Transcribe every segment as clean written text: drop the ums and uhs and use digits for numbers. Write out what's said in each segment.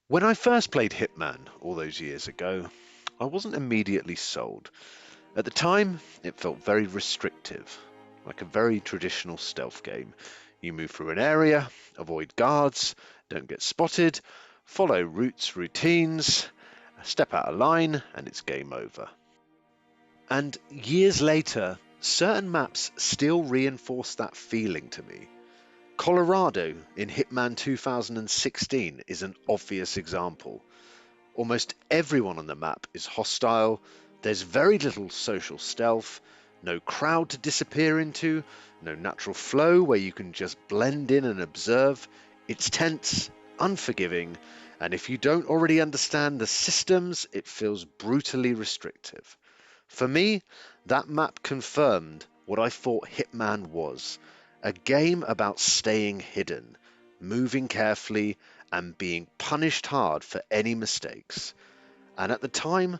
When I first played Hitman all those years ago, I wasn't immediately sold. At the time, it felt very restrictive, like a very traditional stealth game. You move through an area, avoid guards, don't get spotted, follow routines, step out of line, and it's game over. And years later, certain maps still reinforce that feeling to me. Colorado in Hitman 2016 is an obvious example. Almost everyone on the map is hostile, there's very little social stealth, no crowd to disappear into, no natural flow where you can just blend in and observe. It's tense, unforgiving, and if you don't already understand the systems, it feels brutally restrictive. For me, that map confirmed what I thought Hitman was: a game about staying hidden, moving carefully, and being punished hard for any mistakes. And at the time,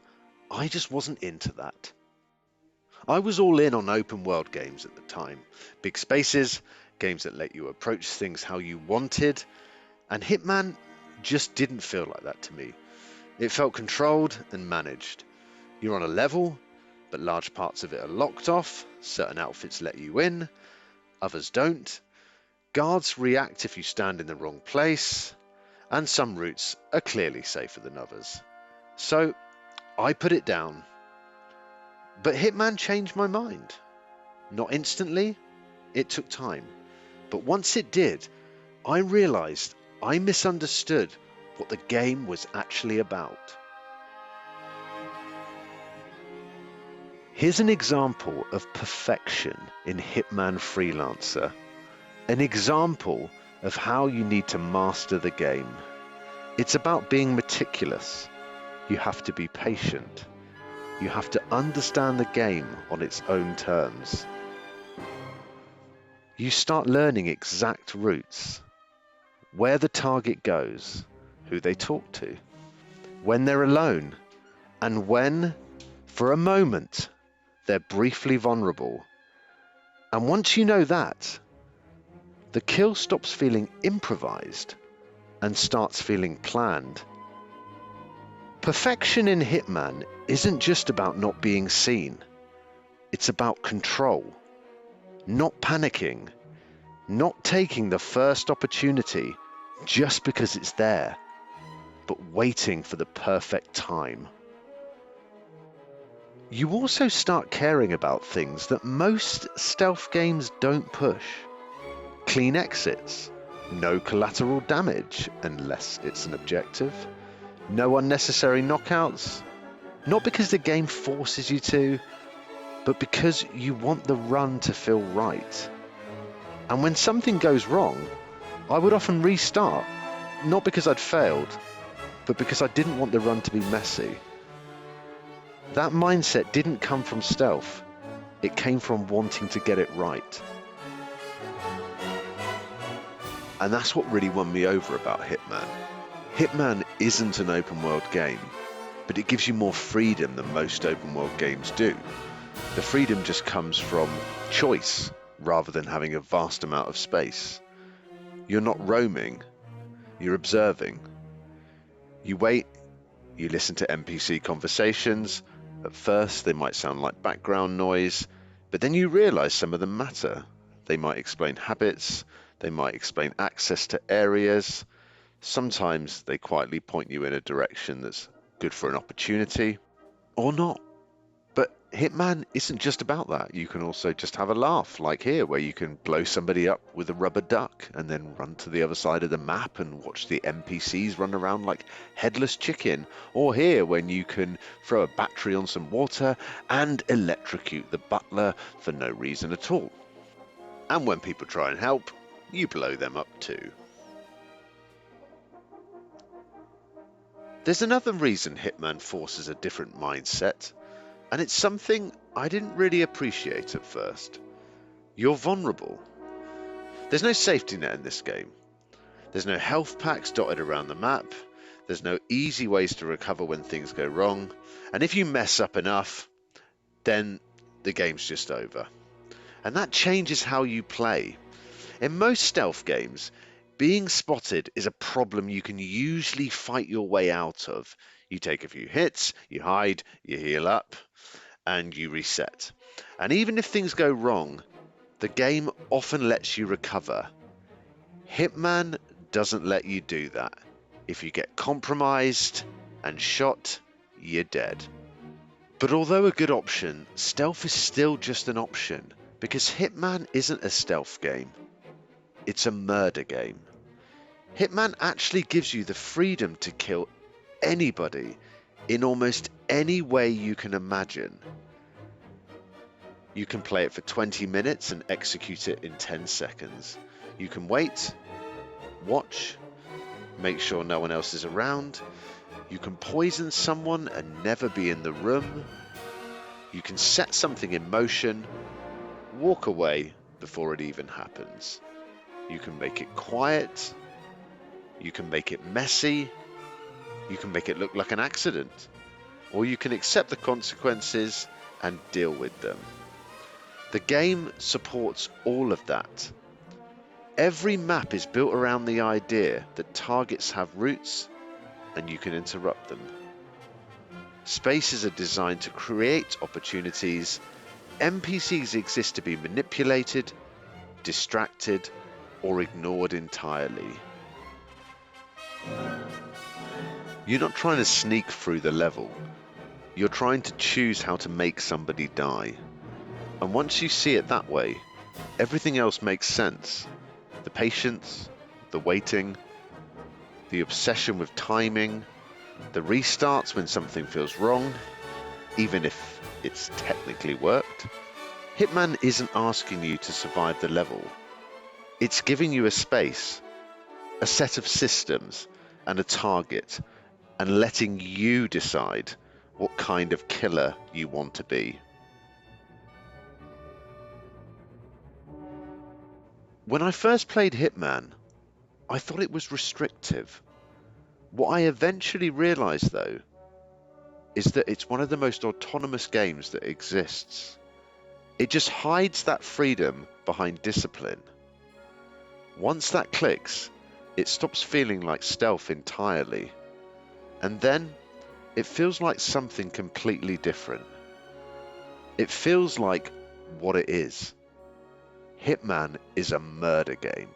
I just wasn't into that. I was all in on open world games at the time. Big spaces, games that let you approach things how you wanted, and Hitman just didn't feel like that to me. It felt controlled and managed. You're on a level, but large parts of it are locked off. Certain outfits let you in, others don't. Guards react if you stand in the wrong place, and some routes are clearly safer than others. So I put it down. But Hitman changed my mind. Not instantly, it took time. But once it did, I realized I misunderstood what the game was actually about. Here's an example of perfection in Hitman Freelancer. An example of how you need to master the game. It's about being meticulous. You have to be patient. You have to understand the game on its own terms. You start learning exact routes, where the target goes, who they talk to, when they're alone, and when, for a moment, they're briefly vulnerable. And once you know that, the kill stops feeling improvised and starts feeling planned. Perfection in Hitman isn't just about not being seen. It's about control. Not panicking. Not taking the first opportunity just because it's there, but waiting for the perfect time. You also start caring about things that most stealth games don't push. Clean exits. No collateral damage, unless it's an objective. No unnecessary knockouts. Not because the game forces you to, but because you want the run to feel right. And when something goes wrong, I would often restart, not because I'd failed, but because I didn't want the run to be messy. That mindset didn't come from stealth, it came from wanting to get it right. And that's what really won me over about Hitman. Hitman isn't an open world game, but it gives you more freedom than most open world games do. The freedom just comes from choice rather than having a vast amount of space. You're not roaming, you're observing. You wait, you listen to NPC conversations. At first they might sound like background noise, but then you realize some of them matter. They might explain habits, they might explain access to areas. Sometimes they quietly point you in a direction that's good for an opportunity, or not. But Hitman isn't just about that. You can also just have a laugh, like here, where you can blow somebody up with a rubber duck and then run to the other side of the map and watch the NPCs run around like headless chicken. Or here, when you can throw a battery on some water and electrocute the butler for no reason at all. And when people try and help, you blow them up too. There's another reason Hitman forces a different mindset, and it's something I didn't really appreciate at first. You're vulnerable. There's no safety net in this game. There's no health packs dotted around the map. There's no easy ways to recover when things go wrong. And if you mess up enough, then the game's just over. And that changes how you play. In most stealth games, Being spotted is a problem you can usually fight your way out of. You take a few hits, you hide, you heal up, and you reset. And even if things go wrong, the game often lets you recover. Hitman doesn't let you do that. If you get compromised and shot, you're dead. But although a good option, stealth is still just an option, because Hitman isn't a stealth game. It's a murder game. Hitman actually gives you the freedom to kill anybody in almost any way you can imagine. You can play it for 20 minutes and execute it in 10 seconds. You can wait, watch, make sure no one else is around. You can poison someone and never be in the room. You can set something in motion, walk away before it even happens. You can make it quiet. You can make it messy. You can make it look like an accident. Or you can accept the consequences and deal with them. The game supports all of that. Every map is built around the idea that targets have routes and you can interrupt them. Spaces are designed to create opportunities. NPCs exist to be manipulated, distracted, or ignored entirely. You're not trying to sneak through the level. You're trying to choose how to make somebody die. And once you see it that way, everything else makes sense. The patience, the waiting, the obsession with timing, the restarts when something feels wrong, even if it's technically worked. Hitman isn't asking you to survive the level. It's giving you a space, a set of systems, and a target, and letting you decide what kind of killer you want to be. When I first played Hitman, I thought it was restrictive. What I eventually realized, though, is that it's one of the most autonomous games that exists. It just hides that freedom behind discipline. Once that clicks, it stops feeling like stealth entirely. And then it feels like something completely different. It feels like what it is. Hitman is a murder game.